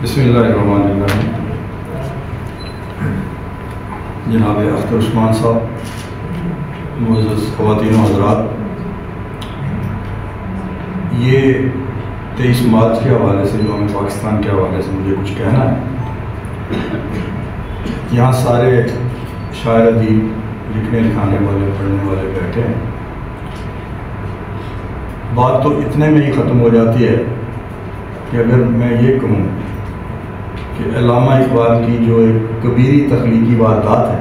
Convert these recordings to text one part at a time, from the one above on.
بسم اللہ الرحمن الرحیم۔ جناب اختر عثمان صاحب، معزز خواتین و حضرات، یہ 23 مارچ کے حوالے سے یوم پاکستان کے حوالے سے مجھے کچھ کہنا ہے۔ یہاں سارے شاعر ادیب، لکھنے لکھانے والے، پڑھنے والے بیٹھے ہیں۔ بات تو اتنے میں ہی ختم ہو جاتی ہے کہ اگر میں یہ کہوں کہ علامہ اقبال کی جو ایک کبیری تخلیقی واردات ہے،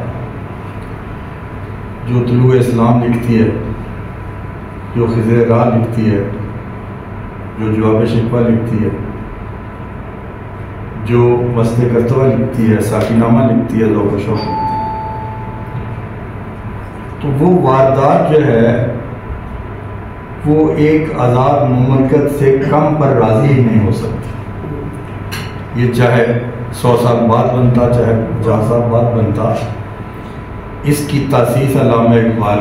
جو طلوع اسلام لکھتی ہے، جو خضر راہ لکھتی ہے، جو جواب شکوہ لکھتی ہے، جو مست کرتوہ لکھتی ہے، ساکینامہ لکھتی ہے، ذوق و شوق لکھتی ہے، تو وہ واردات جو ہے وہ ایک آزاد مملکت سے کم پر راضی ہی نہیں ہو سکتی۔ یہ چاہے 100 سال بعد بنتا، چاہے 50 سال بعد بنتا، اس کی تاسیس علامہ اقبال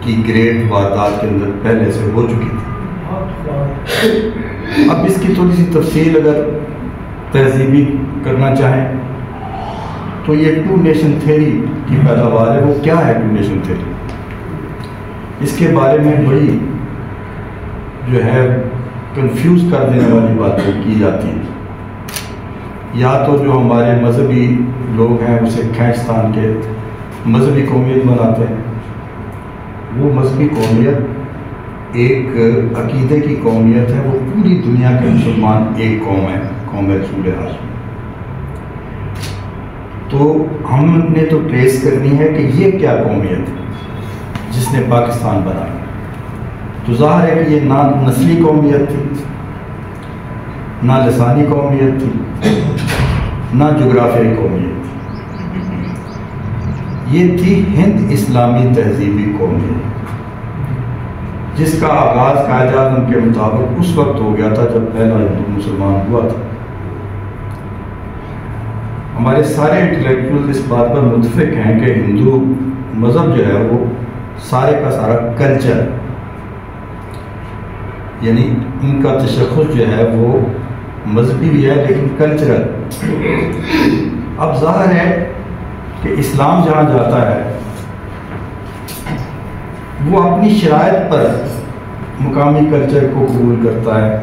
کی گریٹ واردات کے اندر پہلے سے ہو چکی تھی۔ اب اس کی تھوڑی سی تفصیل اگر تہذیبی کرنا چاہیں تو یہ ٹو نیشن تھیوری کی پیداوار ہے۔ وہ کیا ہے ٹو نیشن تھیوری؟ اس کے بارے میں بڑی جو ہے کنفیوز کر دینے والی باتیں کی جاتی ہیں۔ یا تو جو ہمارے مذہبی لوگ ہیں اسے کھینچتان کے مذہبی قومیت بناتے ہیں۔ وہ مذہبی قومیت ایک عقیدے کی قومیت ہے، وہ پوری دنیا کے مسلمان ایک قوم ہے، قوم رسول ہاشمی۔ تو ہم نے تو ٹریس کرنی ہے کہ یہ کیا قومیت ہے جس نے پاکستان بنایا۔ تو ظاہر ہے کہ یہ نہ نسلی قومیت تھی، نہ لسانی قومیت تھی، نہ جغرافیائی قومیت تھی۔ یہ تھی ہند اسلامی تہذیبی قومیت، جس کا آغاز قائد اعظم کے مطابق اس وقت ہو گیا تھا جب پہلا ہندو مسلمان ہوا تھا۔ ہمارے سارے انٹلیکچوئل اس بات پر متفق ہیں کہ ہندو مذہب جو ہے وہ سارے کا سارا کلچر، یعنی ان کا تشخص جو ہے وہ مذہبی بھی ہے لیکن کلچرل۔ اب ظاہر ہے کہ اسلام جہاں جاتا ہے وہ اپنی شرائط پر مقامی کلچر کو قبول کرتا ہے۔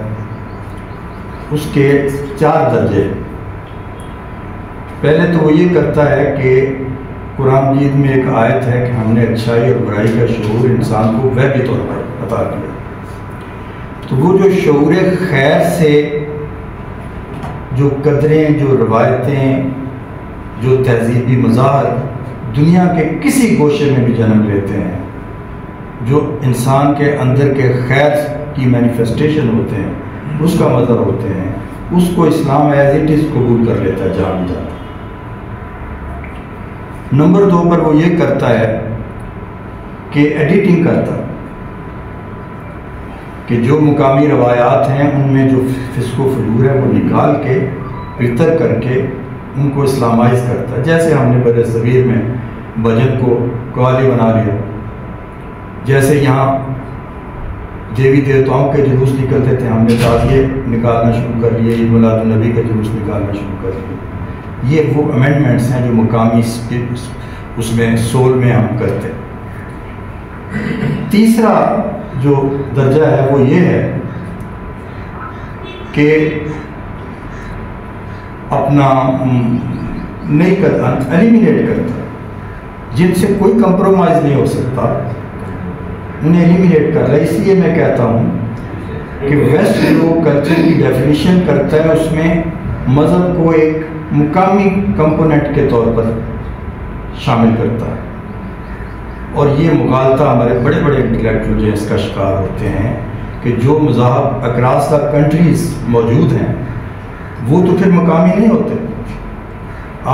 اس کے 4 درجے۔ پہلے تو وہ یہ کرتا ہے کہ قرآن مجید میں ایک آیت ہے کہ ہم نے اچھائی اور برائی کا شعور انسان کو وحی طور پر عطا کیا۔ تو وہ جو شعور خیر سے جو قدریں، جو روایتیں، جو تہذیبی مظاہر دنیا کے کسی گوشے میں بھی جنم لیتے ہیں، جو انسان کے اندر کے خیر کی مینیفیسٹیشن ہوتے ہیں، اس کا مظہر ہوتے ہیں، اس کو اسلام ایز اٹ از قبول کر لیتا ہے جہاں بھی جاتا ہے۔ نمبر 2 پر وہ یہ کرتا ہے کہ ایڈیٹنگ کرتا ہے کہ جو مقامی روایات ہیں ان میں جو فسق و فجور ہے وہ نکال کے بہتر کر کے ان کو اسلامائز کرتا ہے۔ جیسے ہم نے بر صغیر میں بھجن کو قوالی بنا لیا، جیسے یہاں دیوی دیوتاؤں کے جلوس نکلتے تھے، ہم نے تعزیے نکالنا شروع کر لیے، عید میلاد النبی کا جلوس نکالنا شروع کر لیے۔ یہ وہ امینڈمنٹس ہیں جو مقامی اس میں سول میں ہم کرتے ہیں۔ تیسرا جو درجہ ہے وہ یہ ہے کہ اپنا نہیں کرتا، ایلیمینیٹ کرتا ہے، جن سے کوئی کمپرومائز نہیں ہو سکتا انہیں ایلیمینیٹ کر رہا ہے۔ اس لیے میں کہتا ہوں کہ ویسٹ جو کلچر کی ڈیفینیشن کرتا ہے اس میں مذہب کو ایک مقامی کمپوننٹ کے طور پر شامل کرتا ہے، اور یہ مغالطہ ہمارے بڑے بڑے انٹلیکچوئل جو اس کا شکار ہوتے ہیں کہ جو مذاہب اکراس دا کنٹریز موجود ہیں وہ تو پھر مقامی نہیں ہوتے۔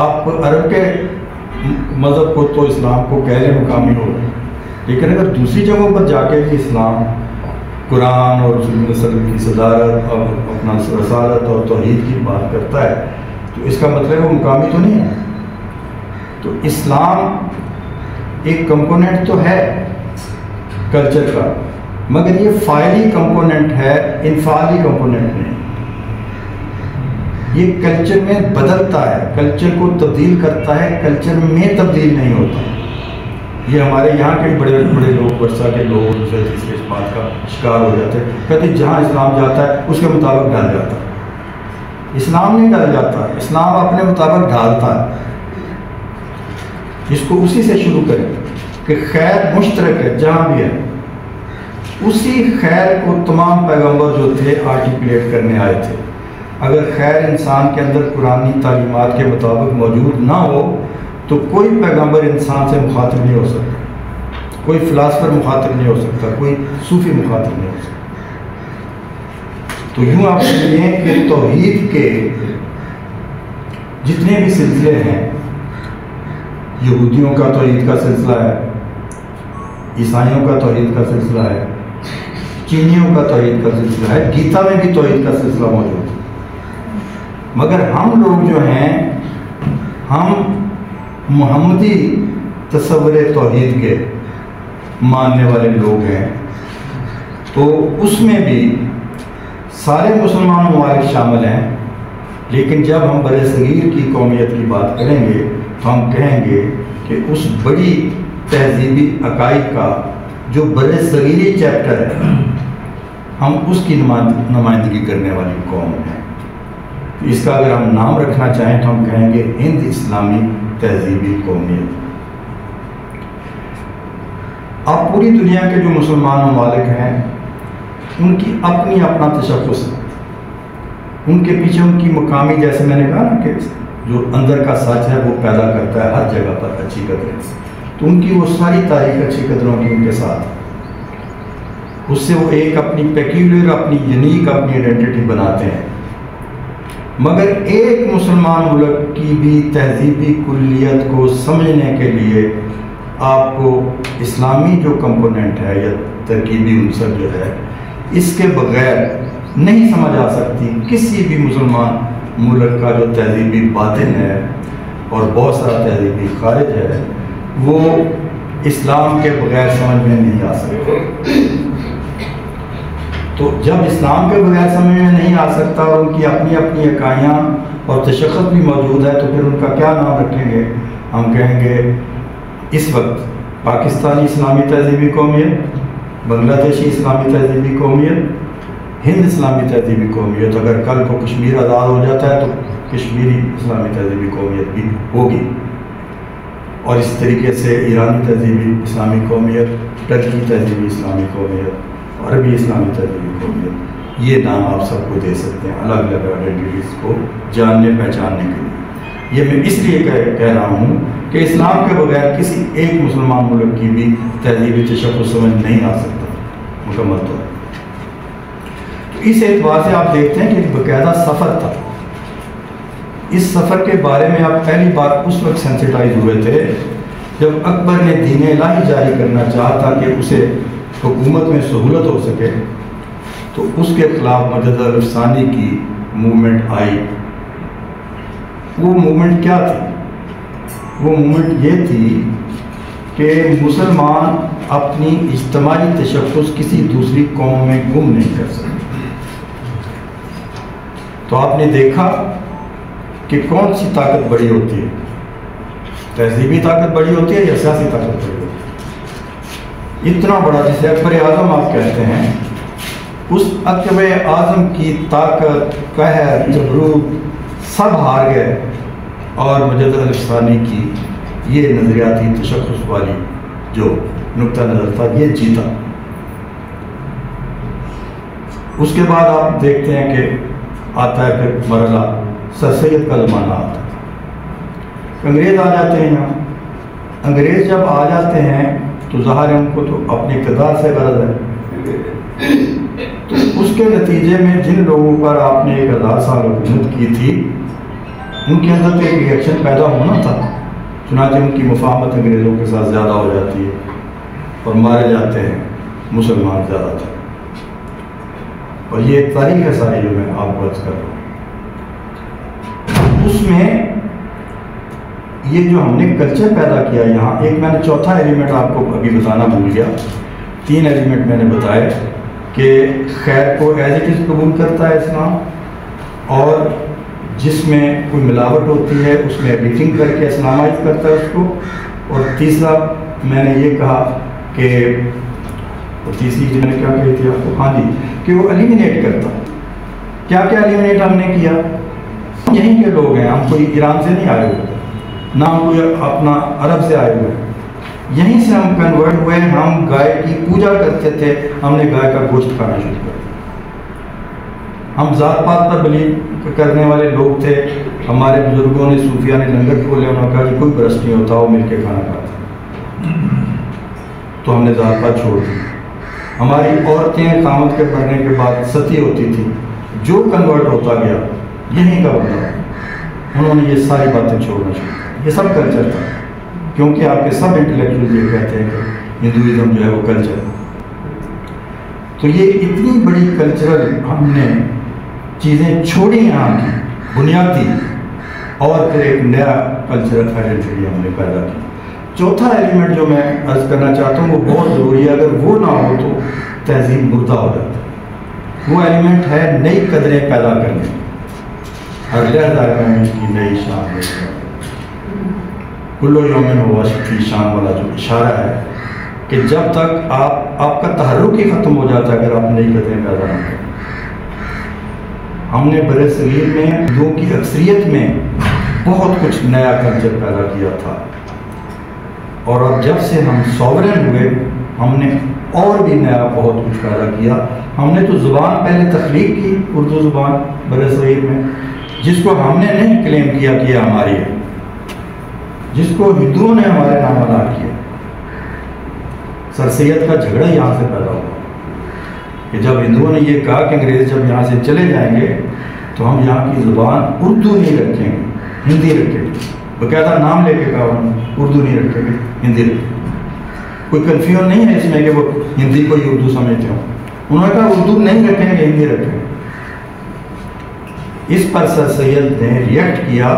آپ عرب کے مذہب کو تو اسلام کو کہہ لیں مقامی ہو، لیکن اگر دوسری جگہوں پر جا کے بھی اسلام قرآن اور رسول اللہ صلی اللہ علیہ وسلم کی صدارت اور اپنا رسالت اور توحید کی بات کرتا ہے تو اس کا مطلب وہ مقامی تو نہیں ہے۔ تو اسلام ایک کمپوننٹ تو ہے کلچر کا، مگر یہ فاعلی کمپوننٹ ہے، انفعالی کمپوننٹ نہیں۔ یہ کلچر میں بدلتا ہے، کلچر کو تبدیل کرتا ہے، کلچر میں تبدیل نہیں ہوتا۔ یہ ہمارے یہاں کے بڑے بڑے لوگ، ورثہ کے لوگ دوسرے تیسرے اس بات کا شکار ہو جاتے ہیں، کہتے ہیں جہاں اسلام جاتا ہے اس کے مطابق ڈال جاتا ہے۔ اسلام نہیں ڈال جاتا، اسلام اپنے مطابق ڈالتا ہے۔ جس کو اسی سے شروع کریں کہ خیر مشترک ہے جہاں بھی ہے، اسی خیر کو تمام پیغمبر جو تھے آرٹیکولیٹ کرنے آئے تھے۔ اگر خیر انسان کے اندر قرآنی تعلیمات کے مطابق موجود نہ ہو تو کوئی پیغمبر انسان سے مخاطب نہیں ہو سکتا، کوئی فلاسفر مخاطب نہیں ہو سکتا، کوئی صوفی مخاطب نہیں ہو سکتا۔ تو یوں آپ سمجھیں کہ توحید کے جتنے بھی سلسلے ہیں، یہودیوں کا توحید کا سلسلہ ہے، عیسائیوں کا توحید کا سلسلہ ہے، چینیوں کا توحید کا سلسلہ ہے، گیتا میں بھی توحید کا سلسلہ موجود ہے، مگر ہم لوگ جو ہیں ہم محمدی تصور توحید کے ماننے والے لوگ ہیں۔ تو اس میں بھی سارے مسلمان ممالک شامل ہیں، لیکن جب ہم بر صغیر کی قومیت کی بات کریں گے تو ہم کہیں گے کہ اس بڑی تہذیبی عقائد کا جو بر صغیری چیپٹر ہے، ہم اس کی نمائندگی کرنے والی قوم ہیں۔ اس کا اگر ہم نام رکھنا چاہیں تو ہم کہیں گے ہند اسلامی تہذیبی قومیت۔ اب پوری دنیا کے جو مسلمان ممالک ہیں ان کی اپنی اپنا تشخص ہے، ان کے پیچھے ان کی مقامی، جیسے میں نے کہا نا کہ جو اندر کا سچ ہے وہ پیدا کرتا ہے ہر جگہ پر اچھی قدریں، تو ان کی وہ ساری تاریخ اچھی قدروں کی ان کے ساتھ، اس سے وہ ایک اپنی پیکیولر، اپنی یونیک، اپنی آئیڈینٹی بناتے ہیں۔ مگر ایک مسلمان ملک کی بھی تہذیبی کلیت کو سمجھنے کے لیے آپ کو اسلامی جو کمپوننٹ ہے یا ترکیبی عنصر جو ہے، اس کے بغیر نہیں سمجھ آ سکتی کسی بھی مسلمان ملک کا جو تہذیبی باطن ہے اور بہت سارا تہذیبی خارج ہے، وہ اسلام کے بغیر سمجھ میں نہیں آ سکتا۔ تو جب اسلام کے بغیر سمجھ میں نہیں آ سکتا اور ان کی اپنی اپنی اکائیاں اور تشخص بھی موجود ہے، تو پھر ان کا کیا نام رکھیں گے؟ ہم کہیں گے اس وقت پاکستانی اسلامی تہذیبی قومیت، بنگلہ دیشی اسلامی تہذیبی قومیت، ہند اسلامی تہذیبی قومیت۔ اگر کل کو کشمیر آزاد ہو جاتا ہے تو کشمیری اسلامی تہذیبی قومیت بھی ہوگی، اور اس طریقے سے ایرانی تہذیبی اسلامی قومیت، ٹرکی تہذیبی اسلامی قومیت، عربی اسلامی تہذیبی قومیت۔ یہ نام آپ سب کو دے سکتے ہیں الگ الگ آئیڈینٹیز کو جاننے پہچاننے کے لیے۔ یہ میں اس لیے کہہ رہا ہوں کہ اسلام کے بغیر کسی ایک مسلمان ملک کی بھی تہذیبی تشخص سمجھ نہیں آ سکتا مکمل طور پر۔ تو اس اعتبار سے آپ دیکھتے ہیں کہ ایک باقاعدہ سفر تھا۔ اس سفر کے بارے میں آپ پہلی بار اس وقت سینسیٹائز ہوئے تھے جب اکبر نے دین الہی جاری کرنا چاہا تاکہ اسے حکومت میں سہولت ہو سکے، تو اس کے خلاف مجدد الثانی کی موومنٹ آئی۔ وہ موومنٹ کیا تھی؟ وہ موومنٹ یہ تھی کہ مسلمان اپنی اجتماعی تشخص کسی دوسری قوم میں گم نہیں کر سکتے۔ تو آپ نے دیکھا کہ کون سی طاقت بڑی ہوتی ہے، تہذیبی طاقت بڑی ہوتی ہے یا سیاسی طاقت بڑی ہوتی ہے؟ اتنا بڑا جسے اکبر اعظم آپ کہتے ہیں، اس اکبر اعظم کی طاقت، قہر، جبروت سب ہار گئے، اور مجدد الثانی کی یہ نظریاتی تشخص والی جو نقطہ نظر تھا یہ جیتا۔ اس کے بعد آپ دیکھتے ہیں کہ آتا ہے پھر مرحلہ سر سید کا زمانہ آتا ہے، انگریز آ جاتے ہیں یہاں۔ انگریز جب آ جاتے ہیں تو ظاہر ان کو تو اپنی اقتدار سے غرض ہے، تو اس کے نتیجے میں جن لوگوں پر آپ نے 1000 سال حکومت کی تھی ان کے اندر تو ایک ریئیکشن پیدا ہونا تھا، چنانچہ ان کی مفاہمت انگریزوں کے ساتھ زیادہ ہو جاتی ہے اور مارے جاتے ہیں مسلمان زیادہ تر۔ اور یہ ایک تاریخ ہے ساری جو میں آپ کو عرض کر رہا ہوں۔ اس میں یہ جو ہم نے کلچر پیدا کیا یہاں، ایک میں نے چوتھا ایلیمنٹ آپ کو ابھی بتانا بھول گیا، 3 ایلیمنٹ میں نے بتائے کہ خیر کو ایز اٹ از قبول کرتا ہے اسلام، اور جس میں کوئی ملاوٹ ہوتی ہے اس میں ایڈیٹنگ کر کے اسلامائز کرتا ہے اس کو. اور تیسرا میں نے یہ کہا کہ تیسری چیز میں نے کیا کہی تھی آپ کو، ہاں جی، کہ وہ ایلیمینیٹ کرتا. کیا کیا ایلیمینیٹ ہم نے کیا؟ ہم یہیں کے لوگ ہیں، ہم کوئی ایران سے نہیں آئے ہوئے، نہ ہم کوئی اپنا عرب سے آئے ہوئے، یہیں سے ہم کنورٹ ہوئے. ہم گائے کی پوجا کرتے تھے، ہم نے گائے کا گوشت کھانا شروع کر دیا. ہم ذات پات پر بلیو کرنے والے لوگ تھے. ہمارے بزرگوں نے، صوفیہ نے لنگر کھولے، انہوں نے کہا کہ کوئی برس نہیں ہوتا، وہ مل کے کھانا کھاتا. تو ہم نے ذات پات چھوڑ دی. ہماری عورتیں قامت کے پڑھنے کے بعد ستی ہوتی تھی. جو کنورٹ ہوتا گیا یہیں کا بندہ، انہوں نے یہ ساری باتیں چھوڑنا شروع کی. یہ سب کلچر تھا، کیونکہ آپ کے سب انٹلیکچوئل یہ کہتے ہیں کہ ہندوازم جو ہے وہ کلچر. تو یہ اتنی بڑی کلچرل ہم نے چیزیں چھوڑی یہاں کی بنیادی، اور پھر ایک نیا کلچرل آئیڈینٹی ہم نے پیدا کی. چوتھا ایلیمنٹ جو میں عرض کرنا چاہتا ہوں وہ بہت ضروری ہے، اگر وہ نہ ہو تو تہذیب مردہ ہو جاتا ہے. وہ ایلیمنٹ ہے نئی قدریں پیدا کرنے. ہر لحظہ میں اس کی نئی شان ہے. کلو یومن ہوا کی شان والا جو اشارہ ہے کہ جب تک آپ کا تحرک ہی ختم ہو جاتا ہے اگر آپ نئی قدریں پیدا نہ کریں. ہم نے برِ صغیر میں ہندوؤں کی اکثریت میں بہت کچھ نیا کلچر پیدا کیا تھا، اور اب جب سے ہم سوورن ہوئے ہم نے اور بھی نیا بہت کچھ پیدا کیا. ہم نے تو زبان پہلے تخلیق کی، اردو زبان برِ صغیر میں، جس کو ہم نے نہیں کلیم کیا کہ یہ ہماری ہے، جس کو ہندوؤں نے ہمارے نام ادا کیا. سر سید کا جھگڑا یہاں سے پیدا ہوا کہ جب ہندوؤں نے یہ کہا کہ انگریز جب یہاں سے چلے جائیں گے تو ہم یہاں کی زبان اردو نہیں رکھیں گے، ہندی رکھیں گے. باقاعدہ نام لے کے کہا انہوں نے، اردو نہیں رکھیں گے، ہندی رکھیں گے. کوئی کنفیوژن نہیں ہے اس میں کہ وہ ہندی کو ہی اردو سمجھتے ہوں. انہوں نے کہا اردو نہیں رکھیں گے، ہندی رکھیں گے. اس پر سر سید نے ریئیکٹ کیا.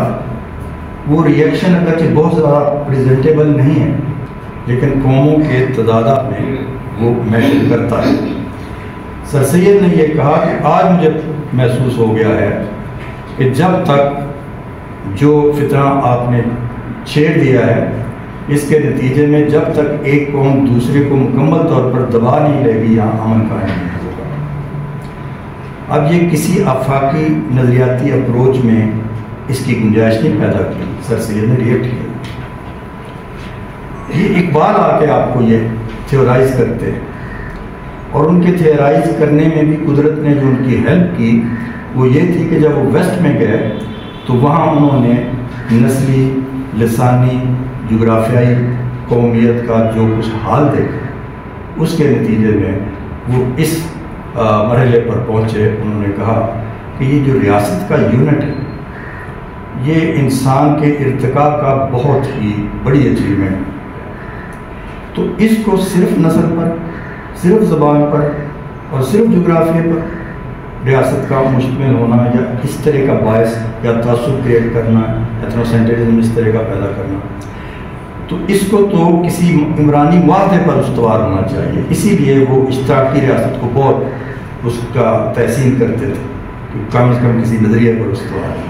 وہ ریئیکشن اگرچہ بہت زیادہ پریزنٹیبل نہیں ہے لیکن قوموں کے تضادات میں وہ میٹر کرتا ہے. سر سید نے یہ کہا کہ آج مجھے محسوس ہو گیا ہے کہ جب تک جو فتنہ آپ نے چھیڑ دیا ہے اس کے نتیجے میں جب تک ایک قوم دوسرے کو مکمل طور پر دبا نہیں لے گی یہاں امن قائم نہیں ہوگا. اب یہ کسی آفاقی نظریاتی اپروچ میں اس کی گنجائش نہیں پیدا کی. سر سید نے ریئیکٹ کیا. یہ اقبال آ کے آپ کو یہ تھیورائز کرتے ہیں، اور ان کے تھیورائز کرنے میں بھی قدرت نے جو ان کی ہیلپ کی وہ یہ تھی کہ جب وہ ویسٹ میں گئے تو وہاں انہوں نے نسلی، لسانی، جغرافیائی قومیت کا جو کچھ حال دیکھا اس کے نتیجے میں وہ اس مرحلے پر پہنچے. انہوں نے کہا کہ یہ جو ریاست کا یونٹ ہے یہ انسان کے ارتقاء کا بہت ہی بڑی اچیومنٹ ہے. تو اس کو صرف نسل پر، صرف زبان پر اور صرف جغرافیے پر ریاست کا مشتمل ہونا یا اس طرح کا باعث یا تعصب کریٹ کرنا، ایتھنو سینٹرزم اس طرح کا پیدا کرنا، تو اس کو تو کسی عمرانی معاہدے پر استوار ہونا چاہیے. اسی لیے وہ اشتراکی ریاست کو بہت اس کا تحسین کرتے تھے کہ کم از کم کسی نظریے پر استوار ہے.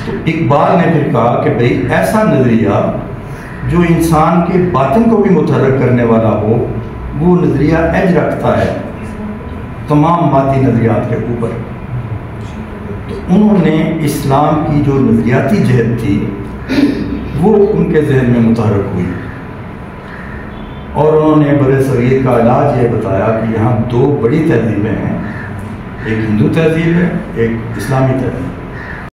تو اقبال نے پھر کہا کہ بھئی ایسا نظریہ جو انسان کے باطن کو بھی متحرک کرنے والا ہو، وہ نظریہ ایج رکھتا ہے تمام مادی نظریات کے اوپر. تو انہوں نے اسلام کی جو نظریاتی جہت تھی وہ ان کے ذہن میں متحرک ہوئی، اور انہوں نے برِ صغیر کا علاج یہ بتایا کہ یہاں دو بڑی تہذیبیں ہیں، ایک ہندو تہذیب ہے، ایک اسلامی تہذیب.